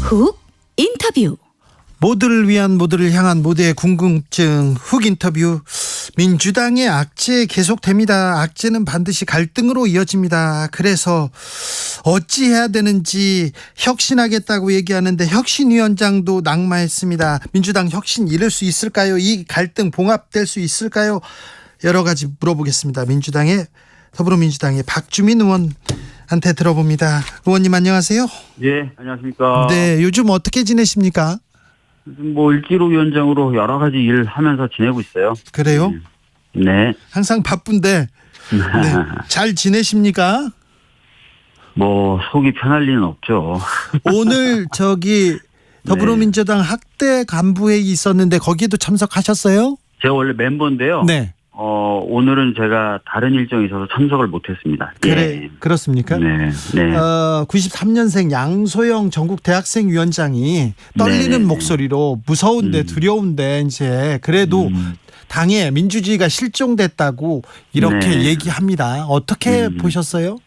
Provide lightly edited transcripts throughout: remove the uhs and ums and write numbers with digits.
훅 인터뷰. 모두를 위한 모두를 향한 모두의 궁금증 훅 인터뷰. 민주당의 악재 계속됩니다. 악재는 반드시 갈등으로 이어집니다. 그래서 어찌해야 되는지 혁신하겠다고 얘기하는데 혁신위원장도 낙마했습니다. 민주당 혁신 이룰 수 있을까요? 이 갈등 봉합될 수 있을까요? 여러 가지 물어보겠습니다. 더불어민주당의 박주민 의원한테 들어봅니다. 의원님 안녕하세요. 예, 안녕하십니까. 네, 요즘 어떻게 지내십니까? 요즘 일지로 위원장으로 여러 가지 일 하면서 지내고 있어요. 그래요? 네. 항상 바쁜데 네, 잘 지내십니까? 속이 편할 리는 없죠. 오늘 더불어민주당 학대 간부회의 있었는데 거기에도 참석하셨어요? 제가 원래 멤버인데요. 네. 오늘은 제가 다른 일정이 있어서 참석을 못했습니다. 예. 그렇습니까? 네. 93년생 양소영 전국 대학생 위원장이 떨리는 네. 목소리로 무서운데 두려운데 이제 그래도 당에 민주주의가 실종됐다고 이렇게 네. 얘기합니다. 어떻게 보셨어요?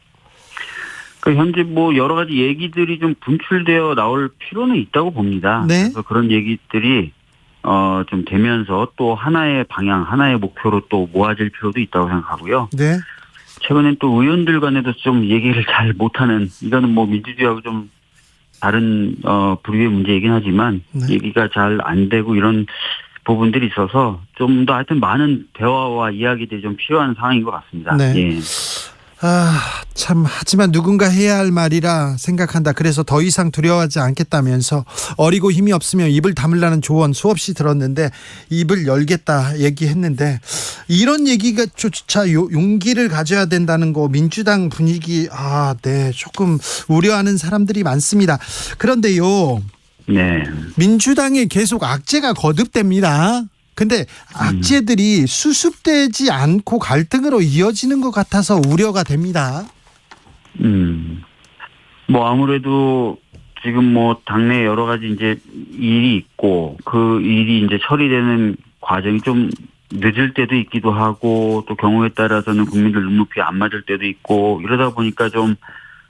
현재 여러 가지 얘기들이 좀 분출되어 나올 필요는 있다고 봅니다. 네. 그래서 그런 얘기들이 좀 되면서 또 하나의 방향, 하나의 목표로 또 모아질 필요도 있다고 생각하고요. 네. 최근엔 또 의원들 간에도 좀 얘기를 잘 못하는, 이거는 민주주의하고 좀 다른 부류의 문제이긴 하지만 네. 얘기가 잘 안 되고 이런 부분들이 있어서 좀 더 하여튼 많은 대화와 이야기들이 좀 필요한 상황인 것 같습니다. 네. 예. 하지만 누군가 해야 할 말이라 생각한다. 그래서 더 이상 두려워하지 않겠다면서 어리고 힘이 없으면 입을 다물라는 조언 수없이 들었는데 입을 열겠다 얘기했는데 이런 얘기가 조차 용기를 가져야 된다는 거 민주당 분위기 조금 우려하는 사람들이 많습니다. 그런데요. 네. 민주당에 계속 악재가 거듭됩니다. 근데 악재들이 수습되지 않고 갈등으로 이어지는 것 같아서 우려가 됩니다. 아무래도 지금 당내 여러 가지 이제 일이 있고 그 일이 이제 처리되는 과정이 좀 늦을 때도 있기도 하고 또 경우에 따라서는 국민들 눈높이에 안 맞을 때도 있고 이러다 보니까 좀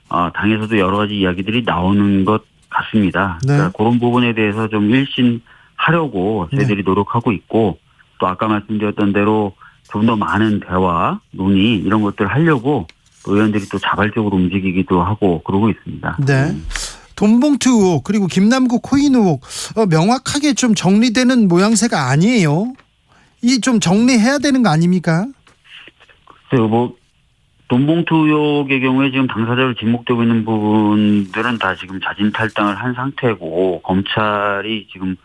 당에서도 여러 가지 이야기들이 나오는 것 같습니다. 네. 그러니까 그런 부분에 대해서 좀 일신하려고 저희들이 노력하고 있고 또 아까 말씀드렸던 대로 좀 더 많은 대화, 논의 이런 것들을 하려고 또 의원들이 또 자발적으로 움직이기도 하고 그러고 있습니다. 네. 돈봉투 의혹 그리고 김남국 코인 의혹 명확하게 좀 정리되는 모양새가 아니에요. 이 좀 정리해야 되는 거 아닙니까? 돈봉투 의혹의 경우에 지금 당사자로 지목되고 있는 부분들은 다 지금 자진 탈당을 한 상태고 검찰이 지금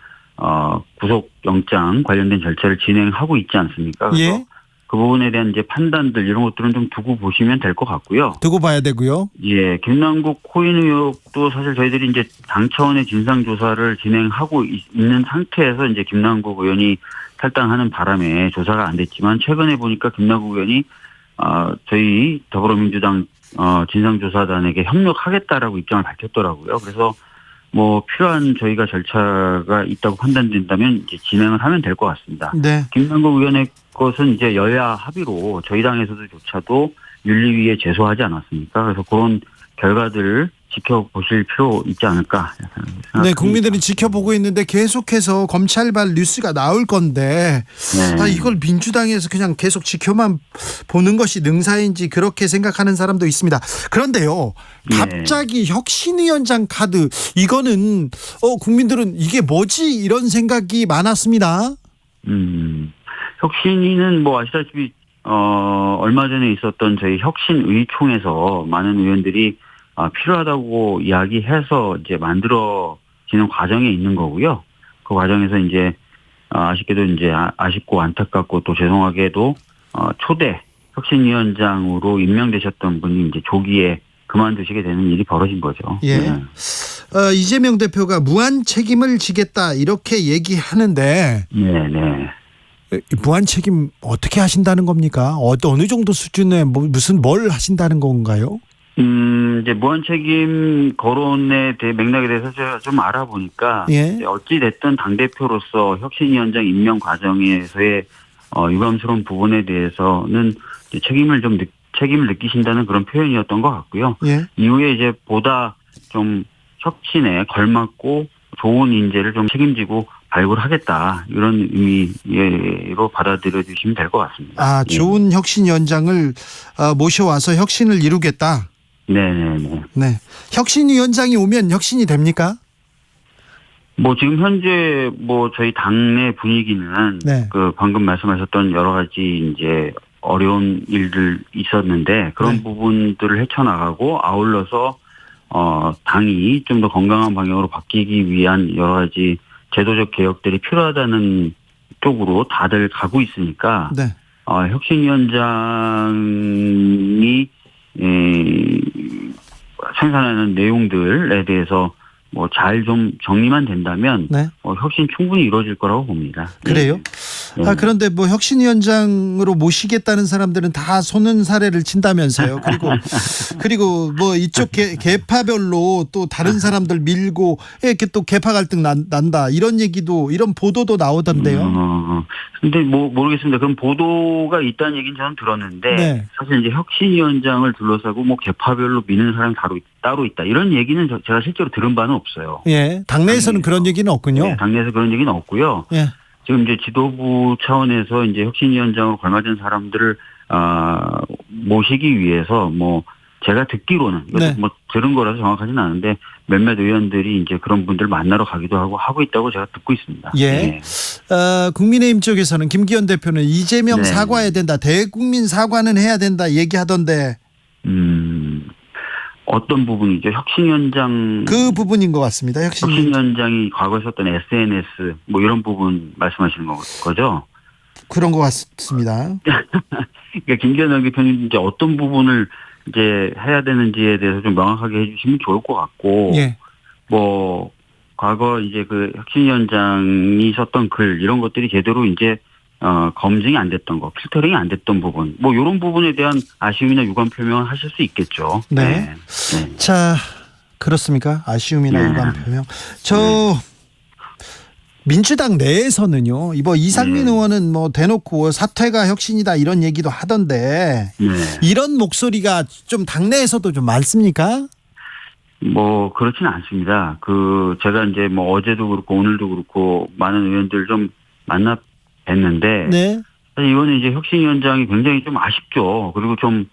구속영장 관련된 절차를 진행하고 있지 않습니까? 그래서 예. 그 부분에 대한 이제 판단들 이런 것들은 좀 두고 보시면 될 것 같고요. 두고 봐야 되고요. 예, 김남국 코인 의혹도 사실 저희들이 이제 당 차원의 진상 조사를 진행하고 있는 상태에서 이제 김남국 의원이 탈당하는 바람에 조사가 안 됐지만 최근에 보니까 김남국 의원이 저희 더불어민주당 진상조사단에게 협력하겠다라고 입장을 밝혔더라고요. 그래서 필요한 저희가 절차가 있다고 판단된다면 이제 진행을 하면 될 것 같습니다. 네. 김남국 의원의 것은 이제 여야 합의로 저희 당에서도조차도 윤리위에 제소하지 않았습니까? 그래서 그런 결과들을 지켜보실 필요 있지 않을까 생각합니다. 네, 국민들이 지켜보고 있는데 계속해서 검찰발 뉴스가 나올 건데 네. 이걸 민주당에서 그냥 계속 지켜만 보는 것이 능사인지 그렇게 생각하는 사람도 있습니다. 그런데요, 갑자기 혁신위원장 카드 이거는 국민들은 이게 뭐지 이런 생각이 많았습니다. 혁신위는 아시다시피 얼마 전에 있었던 저희 혁신의총에서 많은 의원들이 필요하다고 이야기해서 이제 만들어지는 과정에 있는 거고요. 그 과정에서 이제 아쉽게도 이제 아쉽고 안타깝고 또 죄송하게도 초대 혁신위원장으로 임명되셨던 분이 이제 조기에 그만두시게 되는 일이 벌어진 거죠. 예. 네. 이재명 대표가 무한 책임을 지겠다 이렇게 얘기하는데. 네. 무한 책임 어떻게 하신다는 겁니까? 어느 정도 수준의 뭘 하신다는 건가요? 이제 무한 책임 거론에 대해 맥락에 대해서 제가 좀 알아보니까 예. 어찌 됐든 당 대표로서 혁신위원장 임명 과정에서의 유감스러운 부분에 대해서는 이제 책임을 느끼신다는 그런 표현이었던 것 같고요. 예. 이후에 이제 보다 좀 혁신에 걸맞고 좋은 인재를 좀 책임지고 발굴하겠다 이런 의미로 받아들여 주시면 될 것 같습니다. 아, 좋은 혁신위원장을 모셔와서 혁신을 이루겠다. 네네네. 네. 혁신위원장이 오면 혁신이 됩니까? 뭐 지금 현재 뭐 저희 당내 분위기는 네. 그 방금 말씀하셨던 여러 가지 이제 어려운 일들 있었는데 그런 네. 부분들을 헤쳐나가고 아울러서 당이 좀 더 건강한 방향으로 바뀌기 위한 여러 가지 제도적 개혁들이 필요하다는 쪽으로 다들 가고 있으니까 네. 혁신위원장이 생산하는 내용들에 대해서 뭐 잘 좀 정리만 된다면 네. 혁신 충분히 이루어질 거라고 봅니다. 그래요? 네. 아, 그런데 뭐 혁신위원장으로 모시겠다는 사람들은 다 손은 사례를 친다면서요. 그리고 뭐 이쪽 계파별로 또 다른 사람들 밀고 이렇게 또 계파 갈등 난다 이런 얘기도 이런 보도도 나오던데요. 근데 뭐 모르겠습니다. 그럼 보도가 있다는 얘기는 저는 들었는데 네. 사실 이제 혁신위원장을 둘러싸고 뭐 계파별로 미는 사람이 따로 있다 이런 얘기는 제가 실제로 들은 바는 없어요. 예, 당내에서는 그런 얘기는 없군요. 네, 당내에서 그런 얘기는 없고요. 예. 지금 이제 지도부 차원에서 이제 혁신위원장으로 걸맞은 사람들을 모시기 위해서 뭐 제가 듣기로는 이것도 네. 뭐 들은 거라서 정확하지는 않은데 몇몇 의원들이 이제 그런 분들 만나러 가기도 하고 있다고 제가 듣고 있습니다. 예. 네. 국민의힘 쪽에서는 김기현 대표는 이재명 네. 사과해야 된다, 대국민 사과는 해야 된다 얘기하던데 어떤 부분이죠? 혁신위원장 그 부분인 것 같습니다. 혁신위원장이 과거에 썼던 SNS 뭐 이런 부분 말씀하시는 거죠? 그런 것 같습니다. 그러니까 김기현 대표님 이제 어떤 부분을 이제 해야 되는지에 대해서 좀 명확하게 해주시면 좋을 것 같고, 예. 뭐 과거 이제 그 혁신위원장이 썼던 글 이런 것들이 제대로 이제 검증이 안 됐던 거, 필터링이 안 됐던 부분, 뭐 이런 부분에 대한 아쉬움이나 유감 표명을 하실 수 있겠죠. 네. 네. 자, 그렇습니까? 아쉬움이나 네. 유감 표명. 민주당 내에서는요, 이상민 의원은 뭐 대놓고 사퇴가 혁신이다 이런 얘기도 하던데, 네. 이런 목소리가 좀 당내에서도 좀 많습니까? 뭐 그렇지는 않습니다. 제가 이제 뭐 어제도 그렇고 오늘도 그렇고 많은 의원들 좀 만나 뵀는데, 네. 사실 이번에 이제 혁신위원장이 굉장히 좀 아쉽죠. 그리고 좀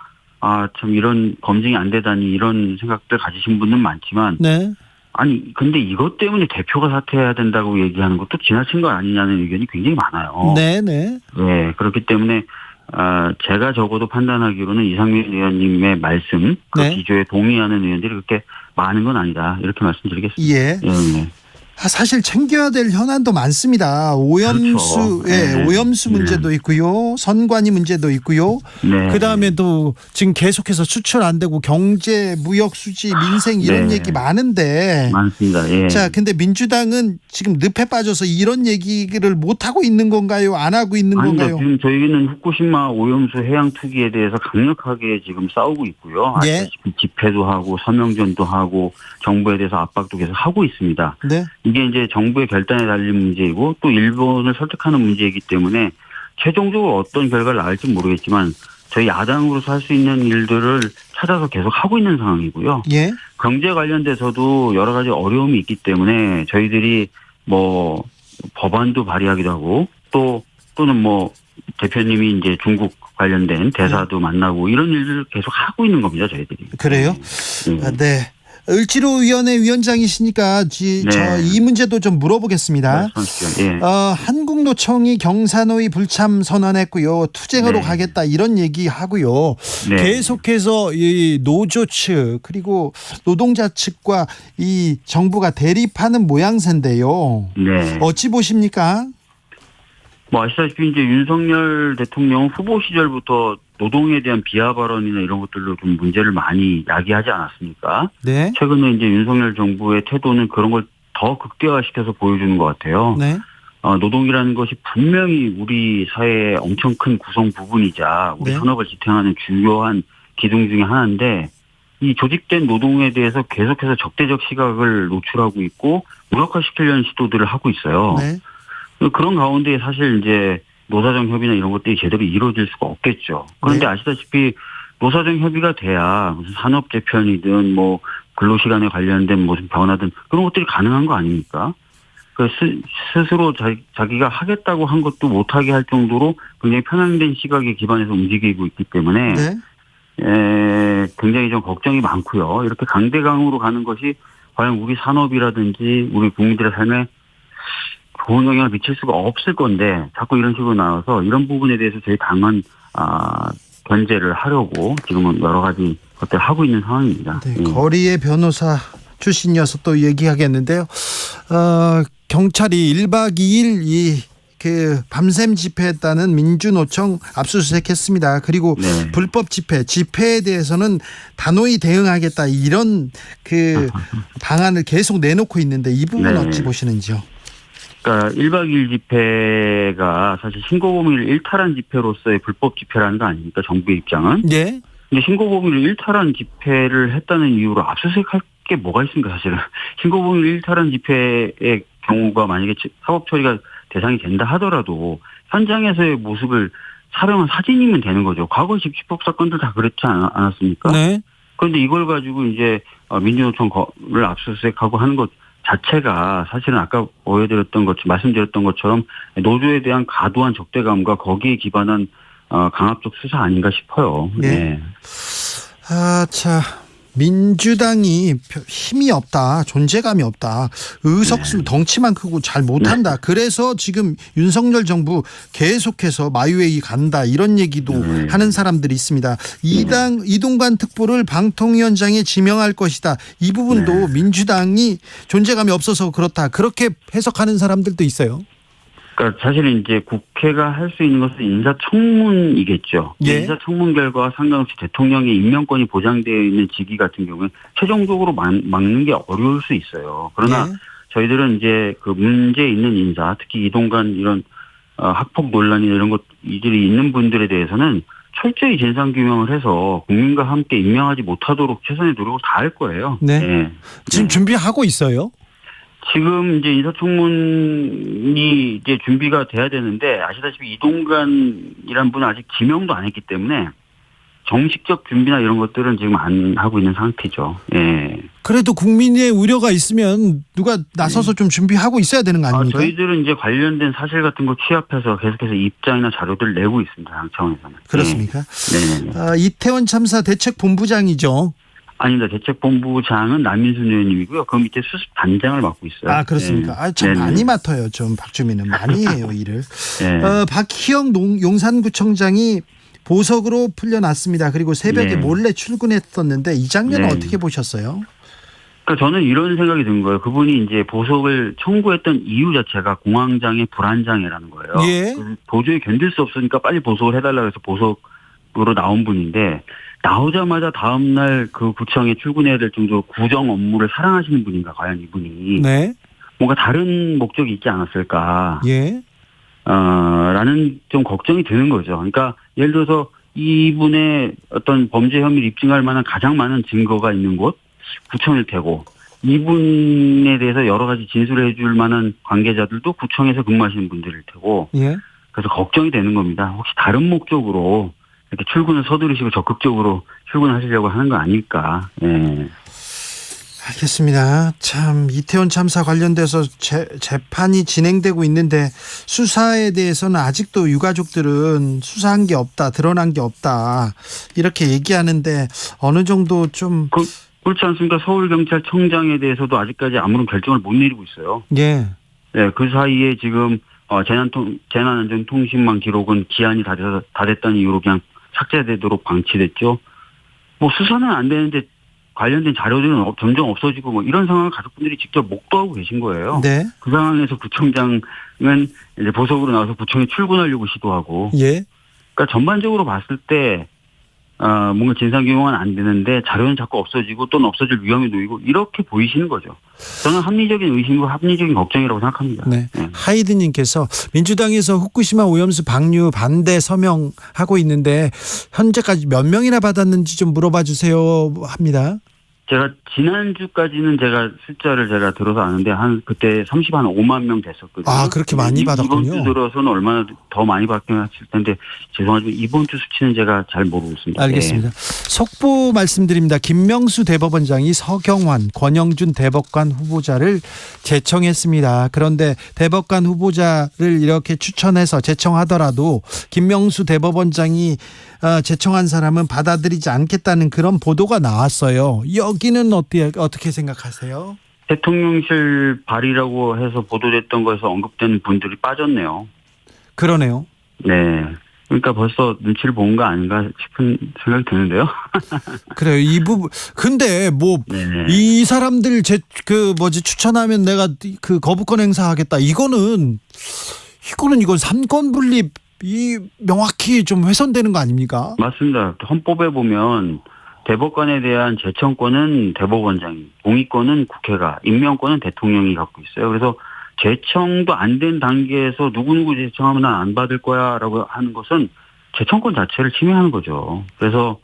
참 이런 검증이 안 되다니 이런 생각들 가지신 분은 많지만, 네. 아니 근데 이것 때문에 대표가 사퇴해야 된다고 얘기하는 것도 지나친 거 아니냐는 의견이 굉장히 많아요. 네네. 네, 그렇기 때문에 제가 적어도 판단하기로는 이상민 의원님의 말씀 그 네. 기조에 동의하는 의원들이 그렇게 많은 건 아니다 이렇게 말씀드리겠습니다. 예. 네. 사실 챙겨야 될 현안도 많습니다. 오염수, 그렇죠. 예, 네. 오염수 문제도 있고요, 선관위 문제도 있고요. 네. 그 다음에도 지금 계속해서 수출 안 되고 경제, 무역 수지, 민생 이런 네. 얘기 많은데. 많습니다. 예. 자, 근데 민주당은 지금 늪에 빠져서 이런 얘기를 못 하고 있는 건가요? 안 하고 있는 아닙니다. 건가요? 지금 저희는 후쿠시마 오염수 해양 투기에 대해서 강력하게 지금 싸우고 있고요. 예. 아시다시피 집회도 하고 서명전도 하고 정부에 대해서 압박도 계속 하고 있습니다. 네. 이게 이제 정부의 결단에 달린 문제이고 또 일본을 설득하는 문제이기 때문에 최종적으로 어떤 결과를 낳을지 모르겠지만 저희 야당으로서 할 수 있는 일들을 찾아서 계속 하고 있는 상황이고요. 예. 경제 관련돼서도 여러 가지 어려움이 있기 때문에 저희들이 뭐 법안도 발의하기도 하고 또는 뭐 대표님이 이제 중국 관련된 대사도 만나고 이런 일들을 계속 하고 있는 겁니다, 저희들이. 그래요? 네. 네. 을지로위원회 위원장이시니까 네. 이 문제도 좀 물어보겠습니다. 말씀하십시오. 예. 한국노총이 경사노위 불참 선언했고요. 투쟁으로 네. 가겠다 이런 얘기하고요. 네. 계속해서 이 노조 측 그리고 노동자 측과 이 정부가 대립하는 모양새인데요. 네. 어찌 보십니까? 뭐 아시다시피 이제 윤석열 대통령 후보 시절부터 노동에 대한 비하 발언이나 이런 것들로 좀 문제를 많이 야기하지 않았습니까? 네. 최근에 이제 윤석열 정부의 태도는 그런 걸 더 극대화시켜서 보여주는 것 같아요. 네. 노동이라는 것이 분명히 우리 사회의 엄청 큰 구성 부분이자 우리 네. 산업을 지탱하는 중요한 기둥 중에 하나인데 이 조직된 노동에 대해서 계속해서 적대적 시각을 노출하고 있고 무력화시키려는 시도들을 하고 있어요. 네. 그런 가운데 사실 이제 노사정 협의나 이런 것들이 제대로 이루어질 수가 없겠죠. 그런데 네. 아시다시피 노사정 협의가 돼야 무슨 산업 재편이든 뭐 근로시간에 관련된 무슨 변화든 그런 것들이 가능한 거 아닙니까? 그 스스로 자기가 하겠다고 한 것도 못하게 할 정도로 굉장히 편향된 시각에 기반해서 움직이고 있기 때문에 네. 굉장히 좀 걱정이 많고요. 이렇게 강대강으로 가는 것이 과연 우리 산업이라든지 우리 국민들의 삶에 좋은 영향을 미칠 수가 없을 건데 자꾸 이런 식으로 나와서 이런 부분에 대해서 저희 당은 견제를 하려고 지금은 여러 가지 것들을 하고 있는 상황입니다. 네, 거리의 변호사 출신이어서 또 얘기하겠는데요. 경찰이 1박 2일 그 밤샘 집회했다는 민주노총 압수수색했습니다. 그리고 네. 불법 집회에 대해서는 단호히 대응하겠다 이런 그 방안을 계속 내놓고 있는데 이 부분 네. 어찌 보시는지요? 그러니까 1박 2일 집회가 사실 신고범위를 일탈한 집회로서의 불법 집회라는 거 아닙니까? 정부의 입장은. 예. 근데 신고범위를 일탈한 집회를 했다는 이유로 압수수색할 게 뭐가 있습니까? 사실은. 신고범위를 일탈한 집회의 경우가 만약에 사법 처리가 대상이 된다 하더라도 현장에서의 모습을 촬영한 사진이면 되는 거죠. 과거 집시법 사건들 다 그렇지 않았습니까? 네. 그런데 이걸 가지고 이제 민주노총을 압수수색하고 하는 것 자체가 사실은 아까 말씀드렸던 것처럼 노조에 대한 과도한 적대감과 거기에 기반한 강압적 수사 아닌가 싶어요. 네. 자, 민주당이 힘이 없다, 존재감이 없다, 의석수 덩치만 크고 잘 못한다. 그래서 지금 윤석열 정부 계속해서 마이웨이 간다 이런 얘기도 하는 사람들이 있습니다. 이동관 특보를 방통위원장에 지명할 것이다. 이 부분도 민주당이 존재감이 없어서 그렇다. 그렇게 해석하는 사람들도 있어요. 그러니까 사실은 이제 국회가 할 수 있는 것은 인사청문이겠죠. 예. 인사청문 결과와 상관없이 대통령의 임명권이 보장되어 있는 직위 같은 경우는 최종적으로 막는 게 어려울 수 있어요. 그러나 예. 저희들은 이제 그 문제 있는 인사, 특히 이동관 이런 학폭 논란이나 이런 이들이 있는 분들에 대해서는 철저히 진상규명을 해서 국민과 함께 임명하지 못하도록 최선의 노력을 다할 거예요. 네. 네. 지금 준비하고 있어요. 지금 이제 인사청문이 이제 준비가 돼야 되는데 아시다시피 이동관이란 분은 아직 지명도 안 했기 때문에 정식적 준비나 이런 것들은 지금 안 하고 있는 상태죠. 예. 그래도 국민의 우려가 있으면 누가 나서서 좀 준비하고 있어야 되는 거 아닙니까? 저희들은 이제 관련된 사실 같은 거 취합해서 계속해서 입장이나 자료들을 내고 있습니다. 당 차원에서는. 그렇습니까? 네. 이태원 참사 대책본부장이죠. 아닙니다. 대책본부장은 남인순 의원님이고요. 그 밑에 수습단장을 맡고 있어요. 아, 그렇습니까? 참 많이 맡아요. 좀 박주민은 많이 해요 일을. 네. 박희영 용산구청장이 보석으로 풀려났습니다. 그리고 새벽에 몰래 출근했었는데 이 장면은 어떻게 보셨어요? 그러니까 저는 이런 생각이 든 거예요. 그분이 이제 보석을 청구했던 이유 자체가 공황장애, 불안장애라는 거예요. 예. 도저히 견딜 수 없으니까 빨리 보석을 해달라고 해서 보석으로 나온 분인데 나오자마자 다음날 그 구청에 출근해야 될 정도로 구정 업무를 사랑하시는 분인가 과연 이분이. 네. 뭔가 다른 목적이 있지 않았을까. 예. 라는 좀 걱정이 드는 거죠. 그러니까 예를 들어서 이분의 어떤 범죄 혐의를 입증할 만한 가장 많은 증거가 있는 곳 구청일 테고 이분에 대해서 여러 가지 진술을 해줄 만한 관계자들도 구청에서 근무하시는 분들일 테고 예. 그래서 걱정이 되는 겁니다. 혹시 다른 목적으로 이렇게 출근을 서두르시고 적극적으로 출근하시려고 하는 거 아닐까. 예. 알겠습니다. 참 이태원 참사 관련돼서 재판이 진행되고 있는데 수사에 대해서는 아직도 유가족들은 수사한 게 없다, 드러난 게 없다 이렇게 얘기하는데 어느 정도 좀 그렇지 않습니까? 서울경찰청장에 대해서도 아직까지 아무런 결정을 못 내리고 있어요. 예. 네, 그 사이에 지금 재난안전통신망 기록은 기한이 다 됐다는 이유로 그냥 삭제되도록 방치됐죠. 뭐 수사는 안 되는데 관련된 자료들은 점점 없어지고 뭐 이런 상황을 가족분들이 직접 목도하고 계신 거예요. 네. 그 상황에서 구청장은 이제 보석으로 나와서 구청에 출근하려고 시도하고. 예. 그러니까 전반적으로 봤을 때 뭔가 진상규명은 안 되는데 자료는 자꾸 없어지고 또는 없어질 위험이 놓이고 이렇게 보이시는 거죠. 저는 합리적인 의심이고 합리적인 걱정이라고 생각합니다. 네. 하이드님께서 민주당에서 후쿠시마 오염수 방류 반대 서명하고 있는데 현재까지 몇 명이나 받았는지 좀 물어봐 주세요 합니다. 제가 지난주까지는 제가 숫자를 제가 들어서 아는데 그때 5만 명 됐었거든요. 아, 그렇게 많이 받았군요. 이번 주 들어서는 얼마나 더 많이 받긴 했을 텐데 죄송하지만 이번 주 수치는 제가 잘 모르고 있습니다. 알겠습니다. 속보 말씀드립니다. 김명수 대법원장이 서경환, 권영준 대법관 후보자를 제청했습니다. 그런데 대법관 후보자를 이렇게 추천해서 제청하더라도 김명수 대법원장이 제청한 사람은 받아들이지 않겠다는 그런 보도가 나왔어요. 여기는 어떻게 생각하세요? 대통령실 발의라고 해서 보도됐던 거에서 언급된 분들이 빠졌네요. 그러네요. 네. 그러니까 벌써 눈치를 본 거 아닌가 싶은 생각이 드는데요. 그래요. 이 부분. 근데 네네. 이 사람들 추천하면 내가 그 거부권 행사하겠다. 이건 삼권 분립 명확히 좀 훼손되는 거 아닙니까? 맞습니다. 헌법에 보면 대법관에 대한 제청권은 대법원장이, 동의권은 국회가, 임명권은 대통령이 갖고 있어요. 그래서 제청도 안 된 단계에서 누구누구 제청하면 난 안 받을 거야 라고 하는 것은 제청권 자체를 침해하는 거죠. 그래서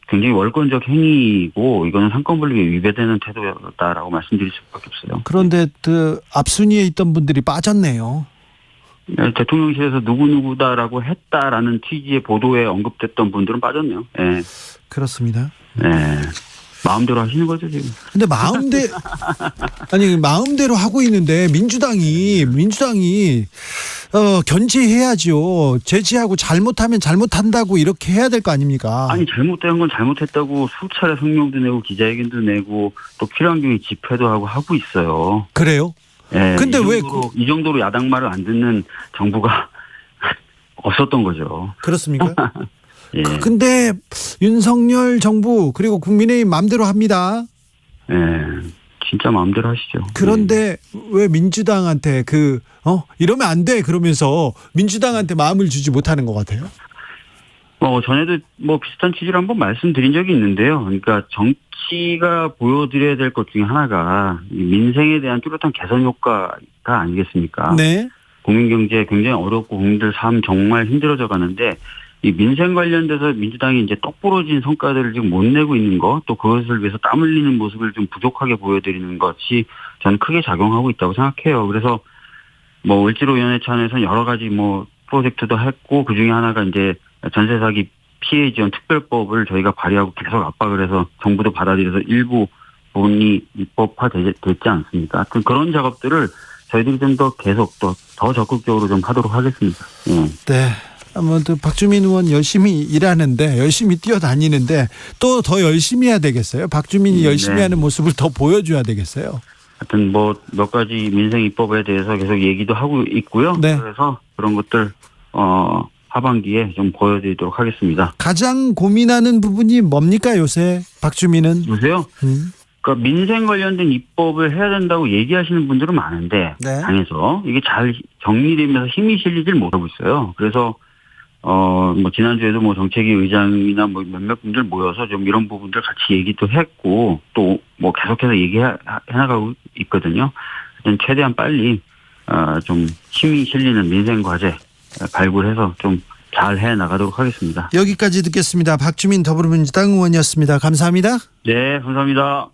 굉장히 월권적 행위이고 이거는 상권분립에 위배되는 태도였다라고 말씀드릴 수밖에 없어요. 그런데 그 앞순위에 있던 분들이 빠졌네요. 대통령실에서 누구누구다라고 했다라는 취지의 보도에 언급됐던 분들은 빠졌네요. 네. 그렇습니다. 네. 마음대로 하시는 거죠, 지금. 근데 마음대로 하고 있는데 민주당이 견제해야죠. 제지하고 잘못하면 잘못한다고 이렇게 해야 될 거 아닙니까? 아니, 잘못된 건 잘못했다고 수차례 성명도 내고 기자회견도 내고 또 필요한 경우에 집회도 하고 있어요. 그래요? 네, 근데 이 정도로 야당 말을 안 듣는 정부가 없었던 거죠. 그렇습니까? 예. 근데 윤석열 정부 그리고 국민의힘 마음대로 합니다. 예. 진짜 마음대로 하시죠. 그런데 왜 민주당한테 이러면 안 돼 그러면서 민주당한테 마음을 주지 못하는 것 같아요? 전에도 비슷한 취지로 한번 말씀드린 적이 있는데요. 그러니까 정치가 보여드려야 될 것 중에 하나가 이 민생에 대한 뚜렷한 개선 효과가 아니겠습니까? 네. 국민 경제 굉장히 어렵고 국민들 삶 정말 힘들어져 가는데 이 민생 관련돼서 민주당이 이제 똑부러진 성과들을 지금 못 내고 있는 거, 또 그것을 위해서 땀 흘리는 모습을 좀 부족하게 보여드리는 것이 저는 크게 작용하고 있다고 생각해요. 그래서 을지로위원회 차원에서는 여러 가지 프로젝트도 했고 그 중에 하나가 이제 전세 사기 피해 지원 특별법을 저희가 발의하고 계속 압박을 해서 정부도 받아들여서 일부 부분이 입법화됐지 않습니까? 그런 작업들을 저희들이 좀 더 계속 더 적극적으로 좀 하도록 하겠습니다. 예. 네. 아무튼 박주민 의원 열심히 일하는데 열심히 뛰어다니는데 또 더 열심히 해야 되겠어요. 박주민이 열심히 하는 모습을 더 보여줘야 되겠어요. 하여튼 몇 가지 민생 입법에 대해서 계속 얘기도 하고 있고요. 네. 그래서 그런 것들 하반기에 좀 보여드리도록 하겠습니다. 가장 고민하는 부분이 뭡니까 요새 박주민은? 요새요? 그러니까 민생 관련된 입법을 해야 된다고 얘기하시는 분들은 많은데 네. 당에서 이게 잘 정리되면서 힘이 실리질 못하고 있어요. 그래서 지난주에도 정책위 의장이나 몇몇 분들 모여서 좀 이런 부분들 같이 얘기도 했고 또 계속해서 얘기해 나가고 있거든요. 최대한 빨리 좀 힘이 실리는 민생 과제 발굴해서 좀 잘 해 나가도록 하겠습니다. 여기까지 듣겠습니다. 박주민 더불어민주당 의원이었습니다. 감사합니다. 네, 감사합니다.